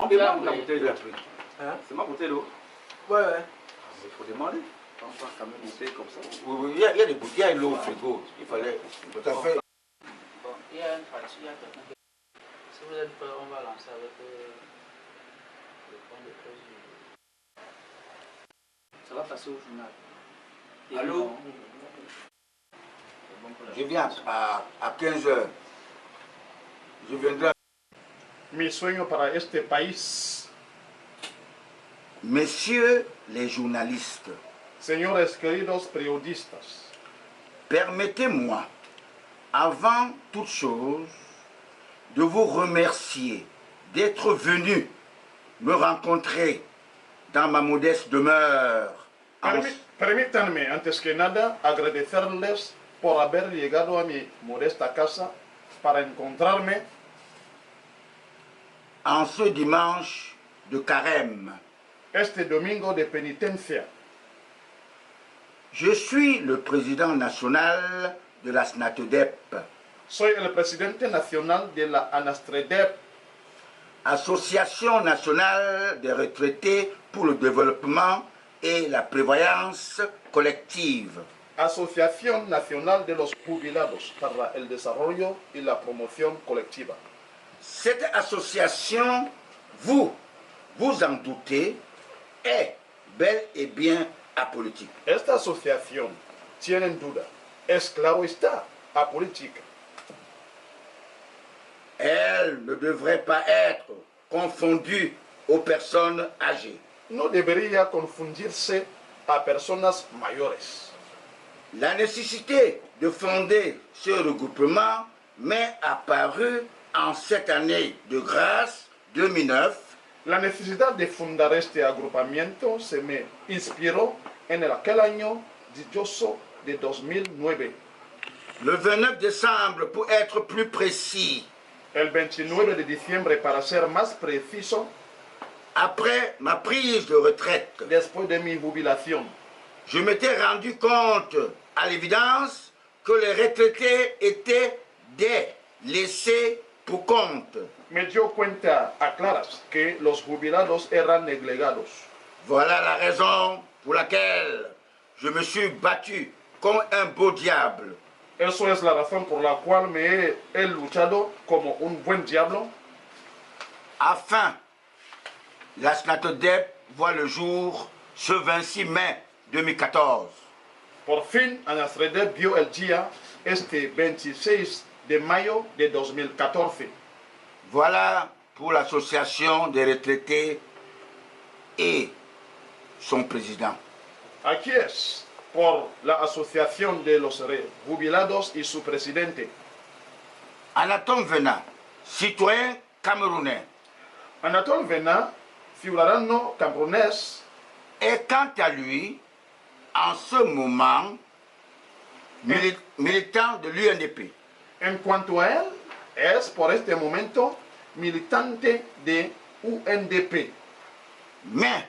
On demande la bouteille d'eau. Hein? C'est ma bouteille d'eau. Ouais, ouais. Il faut demander. On va quand même bouteille comme ça. Oui, oui, il y a des bouteilles, il y a l'eau au frigo. Il fallait. Tout à fait. Bon, il y a une partie, il y a quelqu'un qui... Si vous êtes prêts, on va lancer avec le point de presse. Ça va passer au journal. Et Allô? Je viens à 15 h. Je viendrai. Mi sueño para este país, Messieurs les journalistes, señores queridos periodistas, permettez-moi, avant toute chose, de vous remercier d'être venus me rencontrer dans ma modeste demeure. Permítanme, antes que nada, agradecerles por haber llegado a mi modesta casa para encontrarme En ce dimanche de carême. este domingo de penitencia. Je suis le président national de la SNATEDEP, Soy el presidente nacional de la ANASTREDEP, Association nationale des retraités pour le développement et la prévoyance collective. Asociación Nacional de los Jubilados para el Desarrollo y la Promoción Colectiva. Cette association, vous en doutez, est bel et bien apolitique. Esta asociación, tienen duda, es claro está, apolítica. Elle ne devrait pas être confondue aux personnes âgées. No debería confundirse a personas mayores. La nécessité de fonder ce regroupement m'est apparue en cette année de grâce 2009. La necesidad de fundar este agrupamiento se me inspiró en aquel año dichoso de 2009. Le 29 décembre, pour être plus précis, El 29 de diciembre, para ser más preciso, après ma prise de retraite, después de mi jubilación, je m'étais rendu compte, à l'évidence, que les retraités étaient des laissés pour compte. me dio cuenta a claras que los jubilados eran neglegados. Voilà la raison pour laquelle je me suis battu comme un beau diable. Eso es la razón por la cual me he luchado como un buen diablo, Afin, la SNATEDEP voit le jour ce 26 mai 2014. Por fin, ANASTREDEP vio el día este 26 de mayo de 2014. Voilà pour l'association des retraités et son président. Aquí es por la Asociación de los Jubilados y su presidente. Anatole Vena, citoyen camerounais, Anatole Vena, ciudadano camerunés, est quant à lui, en ce moment, militant de l'UNDP. en cuanto a él, es por este momento militante de UNDP. Mais,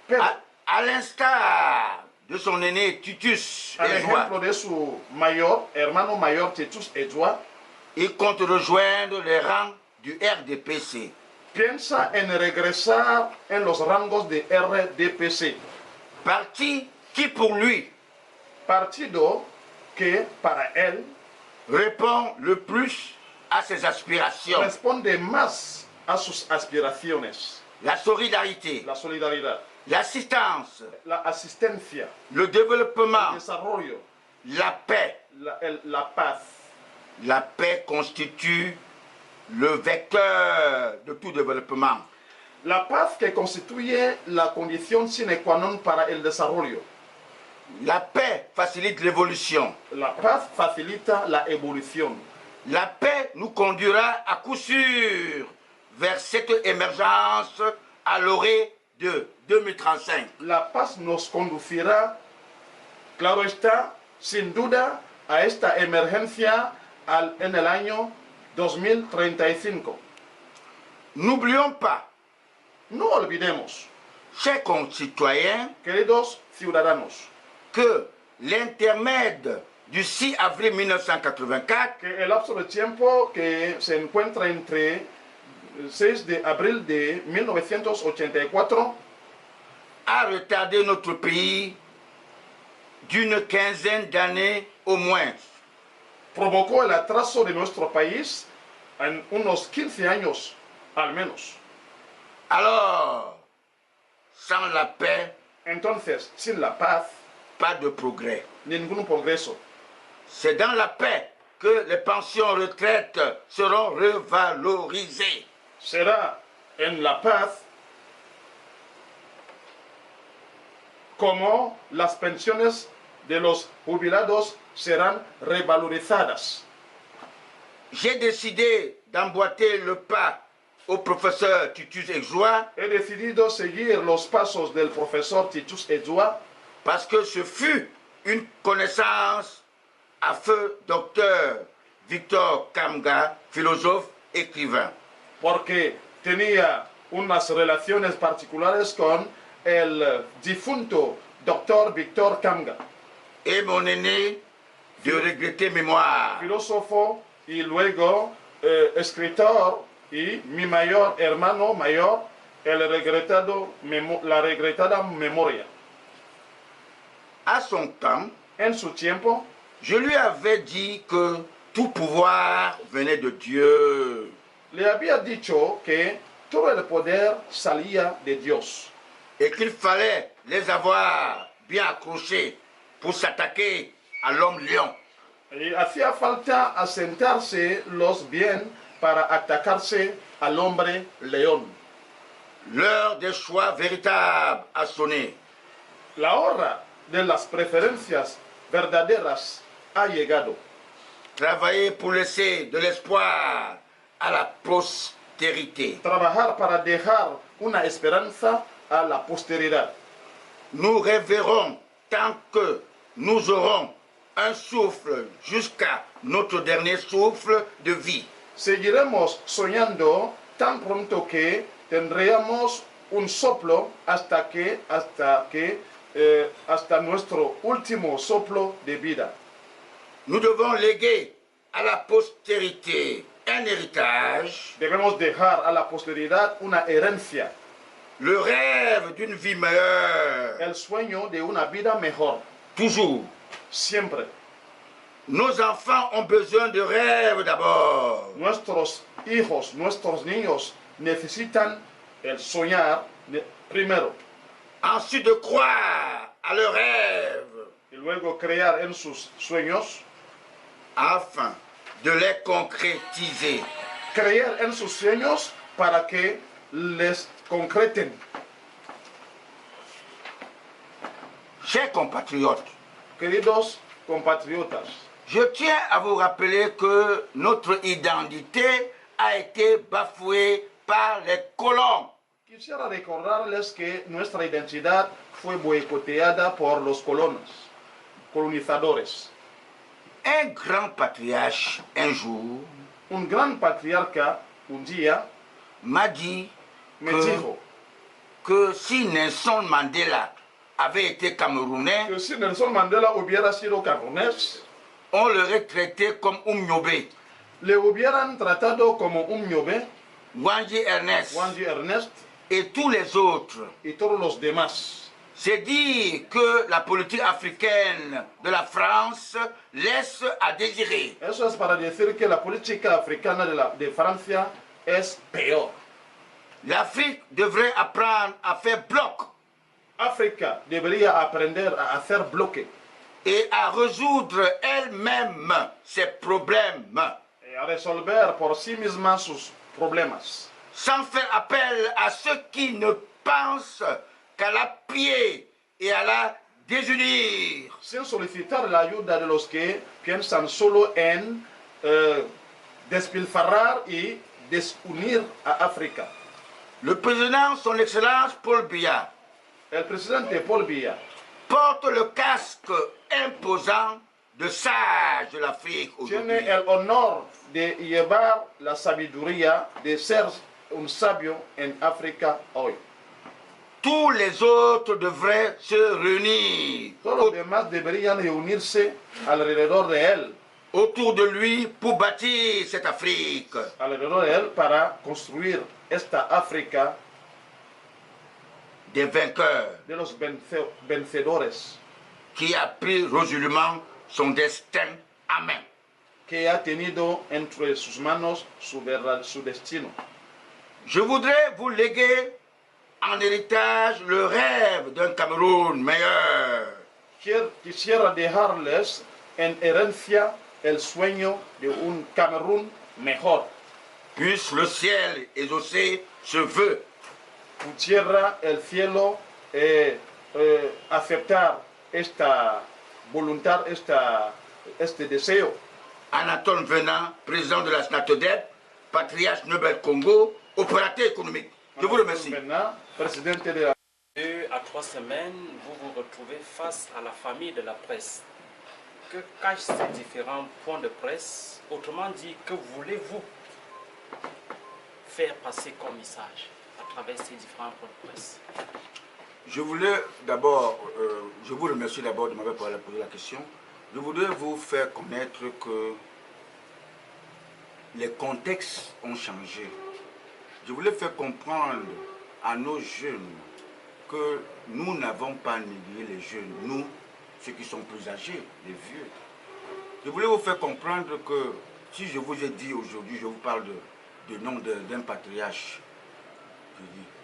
Pero, à l'instar de son aîné Titus al Edouard, ejemplo de su hermano mayor Titus Edouard, il compte rejoindre les rangs du RDPC. piensa en regresar en los rangos de RDPC, Parti qui, pour lui, partido que para él répond le plus à ses aspirations. responde más a sus aspiraciones, La solidarité, la solidaridad, l'assistance, la asistencia, le el développement, desarrollo, la paix. la paz. La paix constitue le vecteur de tout développement. La paz que constituye la condición sine qua non para el desarrollo. La paix facilite l'évolution. La paz facilita la evolución. La paix nous conduira à coup sûr vers cette émergence à l'orée de 2035. La paz nos conducirá, claro está, sin duda, a esta emergencia en el año 2035. N'oublions pas, No olvidemos, chers concitoyens, queridos ciudadanos, que l'intermède du 6 avril 1984 que el lapso de tiempo que se encuentra entre 6 de abril de 1984 a retardé notre pays d'une quinzaine d'années au moins. provocó el atraso de nuestro país en unos 15 años al menos. Alors, sans la paix, Entonces, sin la paz, pas de progrès. ningún progreso. C'est dans la paix que les pensions retraites seront revalorisées. Será en la paz como las pensiones de los jubilados serán revalorizadas. J'ai décidé d'emboîter le pas au professeur Titus Exois He decidido seguir los pasos del profesor Titus Edua parce que ce fut une connaissance à feu docteur Victor Kamga, philosophe, écrivain. porque tenía unas relaciones particulares con el difunto doctor Víctor Kamga, Et mon aîné de regretter mémoire. filósofo y luego escritor, y mi mayor hermano mayor, la regretada memoria. À son temps, En su tiempo, je lui avais dit que tout pouvoir venait de Dieu. le había dicho que todo el poder salía de Dios Et qu'il fallait les avoir bien accrochés pour s'attaquer à l'homme lion. y hacía falta asentarse los bien para atacarse al hombre león. L'heure des choix véritables a sonné. La hora de las preferencias verdaderas ha llegado. Travailler pour laisser de l'espoir à la postérité. Trabajar para dejar una esperanza a la posteridad. Nous rêverons tant que nous aurons un souffle jusqu'à notre dernier souffle de vie. Seguiremos soñando tan pronto que tendremos un soplo hasta nuestro último soplo de vida. Nous devons léguer à la postérité un héritage, Debemos dejar a la posteridad una herencia, le rêve d'une vie meilleure, el sueño de una vida mejor, toujours. siempre. Nos enfants ont besoin de rêves d'abord. Nuestros hijos, nuestros niños necesitan el soñar primero Ensuite de croire à leurs rêves y luego crear en sus sueños, afin de les concrétiser. creer en sus sueños para que les concreten. Chers compatriotes, Queridos compatriotas, je tiens à vous rappeler que notre identité a été bafouée par les colons. quisiera recordarles que nuestra identidad fue boicoteada por los colonizadores. Un grand patriarche, un jour, Un gran patriarca un día m'a dit me que, dijo que si Nelson Mandela avait été camerounais, que si Nelson Mandela hubiera sido camerunés, on l'aurait traité comme Umnyobe, le hubieran tratado como un ñobe, Wanji Ernest Wanji Ernest et tous les autres. y todos los demás. C'est dire que la politique africaine de la France laisse à désirer. Eso es para decir que la política africana de Francia es peor. L'Afrique devrait apprendre à faire bloc África debería aprender a hacer bloque et à résoudre elle-même ses problèmes y a resolver por sí misma sus problemas, sans faire appel à ceux qui ne pensent qu'à l'appuyer et à la désunir. sin solicitar la ayuda de los que piensan solo en despilfarrar y desunir a África. Le président, son Excellence Paul Biya, El presidente Paul Biya porte le casque imposant de sage de l'Afrique tiene aujourd'hui. el honor de llevar la sabiduría de ser un sabio en África hoy. Tous les autres devraient se réunir Todos los demás deberían reunirse alrededor de él autour de lui pour bâtir cette Afrique alrededor de él para construir esta África des vainqueurs de los vencedores, qui a pris résolument son destin à main. que ha tenido entre sus manos su destino. Je voudrais vous léguer en héritage le rêve d'un Cameroun meilleur. Quisiera dejarles en herencia el sueño de un Camerún mejor. Puisse le ciel exaucer ce vœu. Pudiera el cielo aceptar esta voluntad, este deseo. Anatole Venant, président de la SNATODEP, patriarche Nobel Congo, opérateur économique. Je vous remercie. Presidente de la... 2 à 3 semaines, vous vous retrouvez face à la famille de la presse. Que cachent ces différents points de presse? Autrement dit, que voulez-vous faire passer comme message à travers ces différents points de presse? Je voulais d'abord, je vous remercie d'abord de m'avoir posé la question. Je voudrais vous faire connaître que les contextes ont changé. Je voulais faire comprendre à nos jeunes que nous n'avons pas négligé les jeunes, nous, ceux qui sont plus âgés, les vieux. Je voulais vous faire comprendre que si je vous ai dit aujourd'hui, je vous parle du nom d'un patriarche,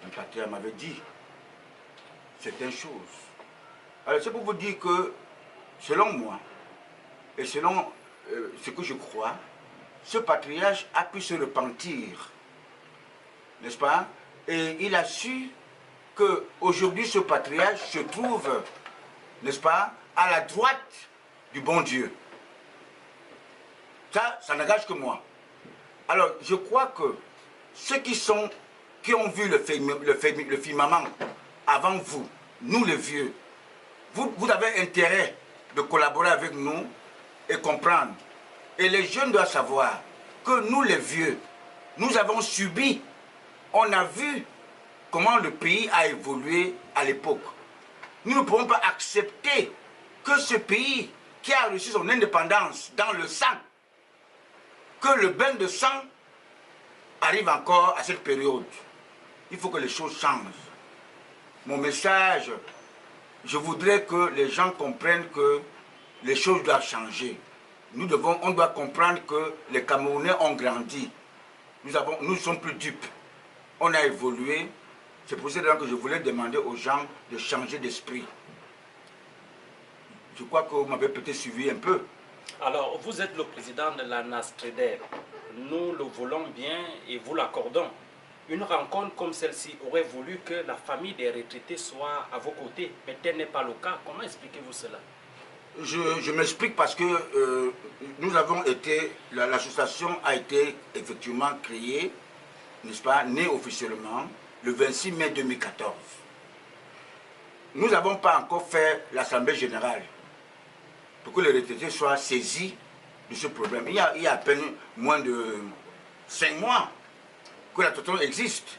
un patriarche m'avait dit certaines choses. Alors c'est pour vous dire que, selon moi, et selon ce que je crois, ce patriarche a pu se repentir, n'est-ce pas? Et il a su qu'aujourd'hui ce patriarche se trouve, n'est-ce pas, à la droite du bon Dieu. Ça n'engage que moi. Alors je crois que ceux qui ont vu le firmament avant vous, nous les vieux, vous avez intérêt de collaborer avec nous et comprendre. Et les jeunes doivent savoir que nous les vieux, nous avons subi, on a vu comment le pays a évolué à l'époque. Nous ne pouvons pas accepter que ce pays qui a reçu son indépendance dans le sang, que le bain de sang arrive encore à cette période. Il faut que les choses changent. Mon message, je voudrais que les gens comprennent que les choses doivent changer. On doit comprendre que les Camerounais ont grandi. Nous ne sommes plus dupes. On a évolué. C'est pour cela que je voulais demander aux gens de changer d'esprit. Je crois que vous m'avez peut-être suivi un peu. Alors, vous êtes le président de la NASTREDER. Nous le voulons bien et vous l'accordons. Une rencontre comme celle-ci aurait voulu que la famille des retraités soit à vos côtés, mais tel n'est pas le cas. Comment expliquez-vous cela? Je m'explique parce que nous avons été, l'association a été effectivement créée, n'est-ce pas, née officiellement, le 26 mai 2014. Nous n'avons pas encore fait l'Assemblée générale pour que les retraités soient saisis de ce problème. Il y a à peine moins de 5 mois que l'association existe.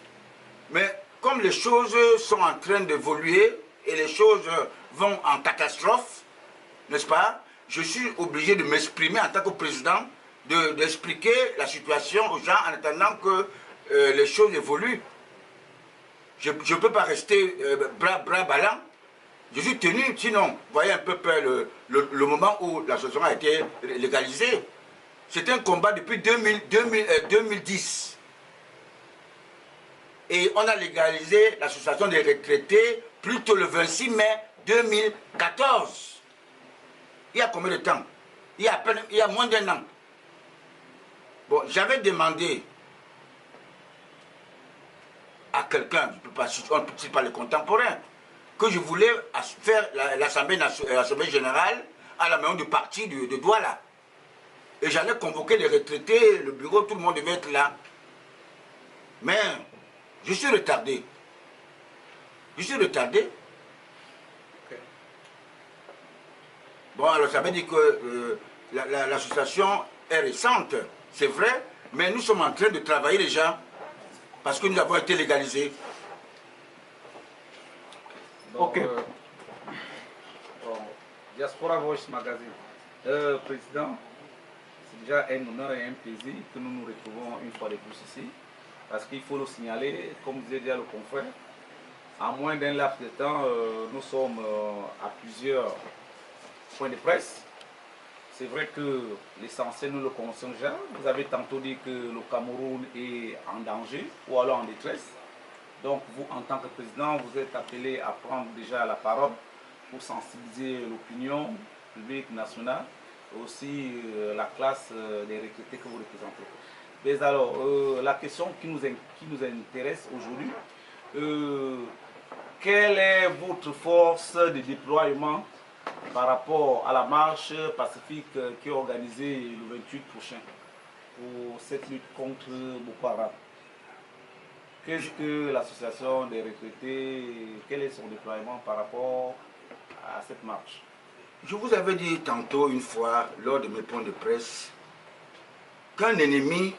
Mais comme les choses sont en train d'évoluer et les choses vont en catastrophe, n'est-ce pas, je suis obligé de m'exprimer en tant que président, d'expliquer la situation aux gens en attendant que les choses évoluent. Je ne peux pas rester bras ballants. Je suis tenu, sinon, vous voyez un peu le moment où l'association a été légalisée. C'est un combat depuis 2010. Et on a légalisé l'association des retraités plutôt le 26 mai 2014. Il y a combien de temps? Il y a moins d'un an. Bon, j'avais demandé à quelqu'un, on ne peut pas les contemporains, que je voulais faire l'Assemblée générale à la maison du parti de Douala. Et j'allais convoquer les retraités, le bureau, tout le monde devait être là. Mais je suis retardé. Je suis retardé. Bon, alors ça veut dire que l'association est récente, c'est vrai, mais nous sommes en train de travailler déjà parce que nous avons été légalisés. Ok. Bon, Diaspora Voice Magazine. Président, c'est déjà un honneur et un plaisir que nous nous retrouvons une fois de plus ici. Parce qu'il faut le signaler, comme disait déjà le confrère, en moins d'un laps de temps, nous sommes à plusieurs points de presse. C'est vrai que l'essentiel, nous le connaissons déjà. Vous avez tantôt dit que le Cameroun est en danger ou alors en détresse. Donc vous, en tant que président, vous êtes appelé à prendre déjà la parole pour sensibiliser l'opinion publique nationale, aussi la classe des retraités que vous représentez. Mais alors, la question qui nous intéresse aujourd'hui, quelle est votre force de déploiement par rapport à la marche pacifique qui est organisée le 28 prochain pour cette lutte contre Boko Haram? Qu'est-ce que l'association des retraités, quel est son déploiement par rapport à cette marche? Je vous avais dit tantôt une fois, lors de mes points de presse, qu'un ennemi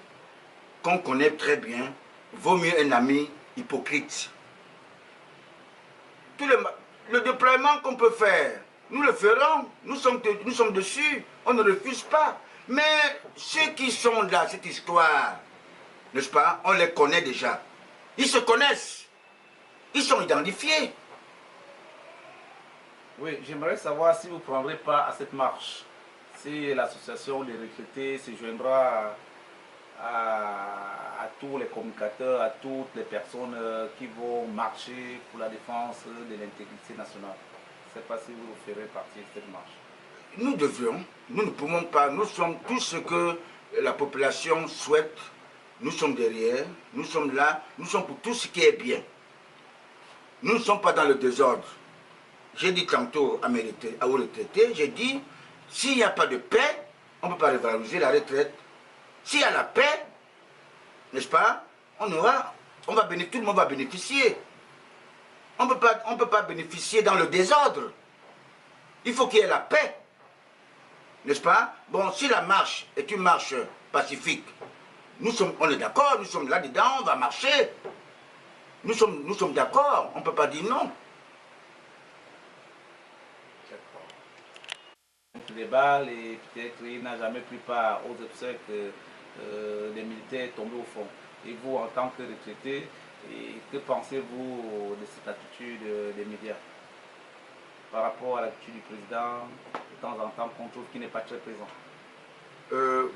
qu'on connaît très bien vaut mieux un ami hypocrite. Le déploiement qu'on peut faire, nous le ferons, nous sommes dessus, on ne refuse pas. Mais ceux qui sont dans cette histoire, n'est-ce pas, on les connaît déjà. Ils se connaissent, ils sont identifiés. Oui, j'aimerais savoir si vous ne prendrez pas à cette marche, si l'association des retraités se joindra à tous les communicateurs, à toutes les personnes qui vont marcher pour la défense de l'intégrité nationale. Je ne sais pas si vous ferez partie de cette marche. Nous devrions, nous ne pouvons pas, nous sommes tout ce que la population souhaite, nous sommes derrière, nous sommes là, nous sommes pour tout ce qui est bien. Nous ne sommes pas dans le désordre. J'ai dit tantôt aux retraités, j'ai dit, s'il n'y a pas de paix, on ne peut pas revaloriser la retraite. S'il y a la paix, n'est-ce pas, tout le monde va bénéficier. On ne peut pas bénéficier dans le désordre. Il faut qu'il y ait la paix. N'est-ce pas? Bon, si la marche est une marche pacifique, on est d'accord, nous sommes là-dedans, on va marcher. Nous sommes d'accord, on ne peut pas dire non. Les balles et peut-être il n'a jamais pris part aux obsèques des militaires tombés au fond. Et vous, en tant que retraité, que pensez-vous de cette attitude des médias par rapport à l'attitude du président, de temps en temps, qu'on trouve qu'il n'est pas très présent?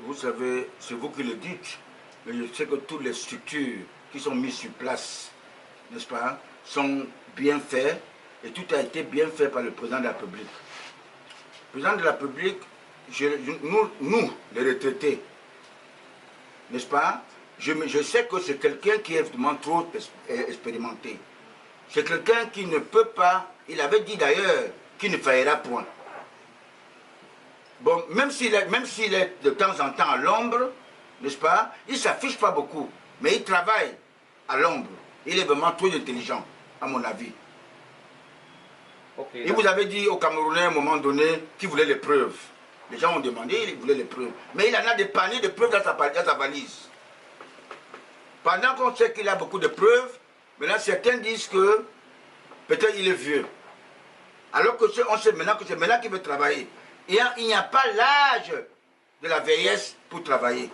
Vous savez, c'est vous qui le dites, mais je sais que toutes les structures qui sont mises sur place, n'est-ce pas, sont bien faites et tout a été bien fait par le président de la République. Le président de la République, nous, les retraités, n'est-ce pas, je sais que c'est quelqu'un qui est vraiment trop expérimenté. C'est quelqu'un qui ne peut pas, il avait dit d'ailleurs qu'il ne faillira point. Bon, même s'il est de temps en temps à l'ombre, n'est-ce pas, il ne s'affiche pas beaucoup, mais il travaille à l'ombre. Il est vraiment trop intelligent, à mon avis. Okay, et vous avez dit aux Camerounais à un moment donné qu'il voulait les preuves. Les gens ont demandé, il voulait les preuves. Mais il en a des paniers de preuves dans sa valise. Pendant qu'on sait qu'il a beaucoup de preuves, maintenant certains disent que peut-être il est vieux. Alors que on sait maintenant que c'est maintenant qu'il veut travailler. Et il n'y a pas l'âge de la vieillesse pour travailler.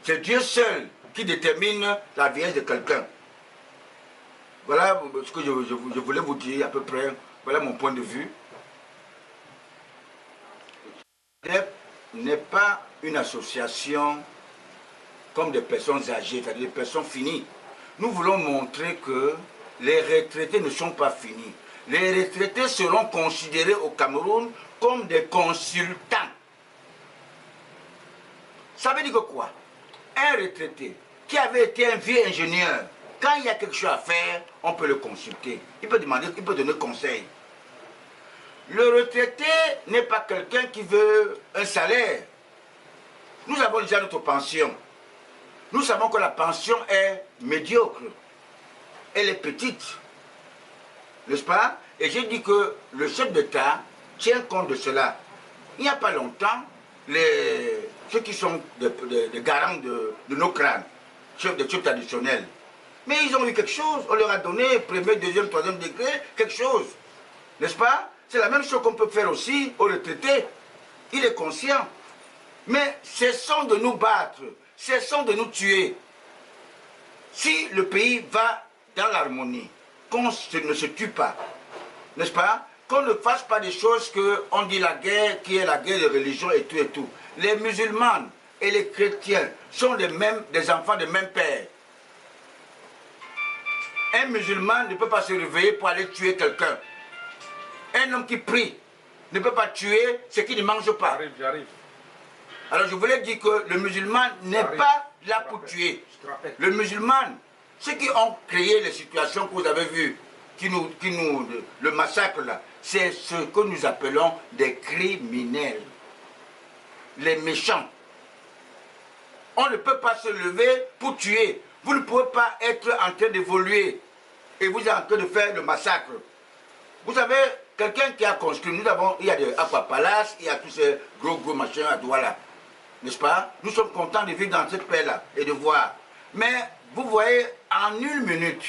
C'est Dieu seul qui détermine la vieillesse de quelqu'un. Voilà ce que je voulais vous dire à peu près. Voilà mon point de vue. l'ADEP n'est pas une association comme des personnes âgées, c'est-à-dire des personnes finies. Nous voulons montrer que les retraités ne sont pas finis. Les retraités seront considérés au Cameroun comme des consultants. Ça veut dire que quoi? Un retraité qui avait été un vieux ingénieur, quand il y a quelque chose à faire, on peut le consulter. Il peut demander, il peut donner conseil. Le retraité n'est pas quelqu'un qui veut un salaire. Nous avons déjà notre pension. Nous savons que la pension est médiocre. Elle est petite. N'est-ce pas? Et j'ai dit que le chef d'État tient compte de cela. Il n'y a pas longtemps, ceux qui sont des garants de nos crânes, des chefs traditionnels, mais ils ont eu quelque chose. On leur a donné premier, deuxième, troisième degré, quelque chose. N'est-ce pas? C'est la même chose qu'on peut faire aussi aux retraités. Il est conscient. Mais cessons de nous battre, cessons de nous tuer. Si le pays va dans l'harmonie, qu'on ne se tue pas, n'est-ce pas? Qu'on ne fasse pas des choses qu'on dit la guerre, qui est la guerre de religion et tout et tout. Les musulmans et les chrétiens sont des enfants de même père. Un musulman ne peut pas se réveiller pour aller tuer quelqu'un. Un homme qui prie ne peut pas tuer ce qui ne mange pas. J'arrive. Alors je voulais dire que le musulman n'est pas là pour tuer. Le musulman, ceux qui ont créé les situations que vous avez vues, le massacre là, c'est ce que nous appelons des criminels. Les méchants. On ne peut pas se lever pour tuer. Vous ne pouvez pas être en train d'évoluer et vous êtes en train de faire le massacre. Vous savez, quelqu'un qui a construit, il y a des aquapalaces, il y a tous ces gros machins à Douala. N'est-ce pas? Nous sommes contents de vivre dans cette paix-là et de voir. Mais vous voyez, en une minute,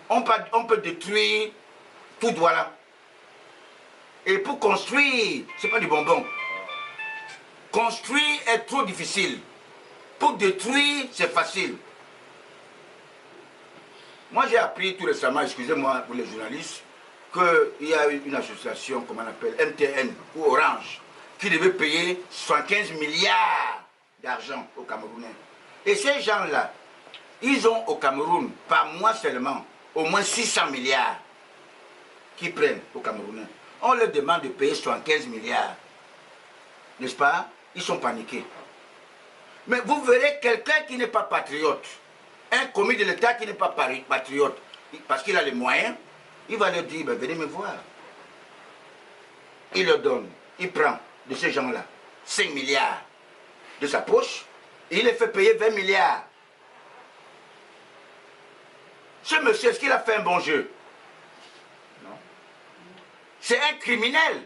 on peut détruire tout Douala. Et pour construire, ce n'est pas du bonbon. Construire est trop difficile. Pour détruire, c'est facile. Moi, j'ai appris tout récemment, excusez-moi pour les journalistes, qu'il y a une association, comment on appelle, MTN ou Orange, qui devait payer 75 milliards d'argent aux Camerounais. Et ces gens-là, ils ont au Cameroun, par mois seulement, au moins 600 milliards qui prennent aux Camerounais. On leur demande de payer 75 milliards. N'est-ce pas? Ils sont paniqués. Mais vous verrez quelqu'un qui n'est pas patriote, un commis de l'État qui n'est pas patriote, parce qu'il a les moyens, il va leur dire, ben, venez me voir. Il leur donne, il prend de ces gens-là 5 milliards de sa poche, et il les fait payer 20 milliards. Ce monsieur, est-ce qu'il a fait un bon jeu? Non. C'est un criminel.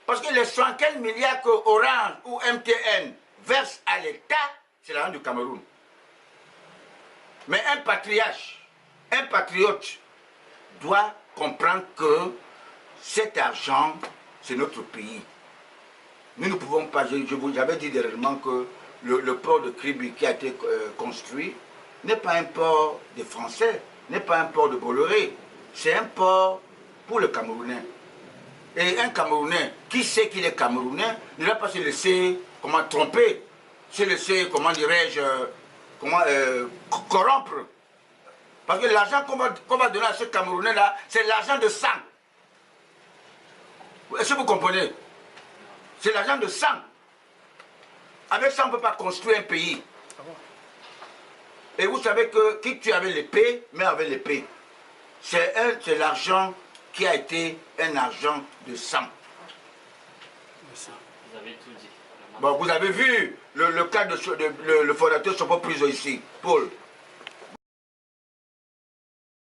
Parce que les 75 milliards que Orange ou MTN verse à l'État, c'est l'argent du Cameroun. Mais un patriarche, un patriote, doit comprendre que cet argent, c'est notre pays. Nous ne pouvons pas, j'avais dit dernièrement que le port de Kribi qui a été construit n'est pas un port des Français, n'est pas un port de Bolloré, c'est un port pour le Camerounais. Et un Camerounais qui sait qu'il est Camerounais ne va pas se laisser tromper, se laisser, comment dirais-je, corrompre. Parce que l'argent qu'on va donner à ce Camerounais-là, c'est l'argent de sang. Est-ce que vous comprenez? C'est l'argent de sang. Avec ça, on ne peut pas construire un pays. Et vous savez que qui tue avec l'épée, mais avec l'épée. C'est l'argent qui a été un argent de sang. Vous avez tout dit. Bon, vous avez vu le cas de le fondateur Sopo Priso ici, Paul.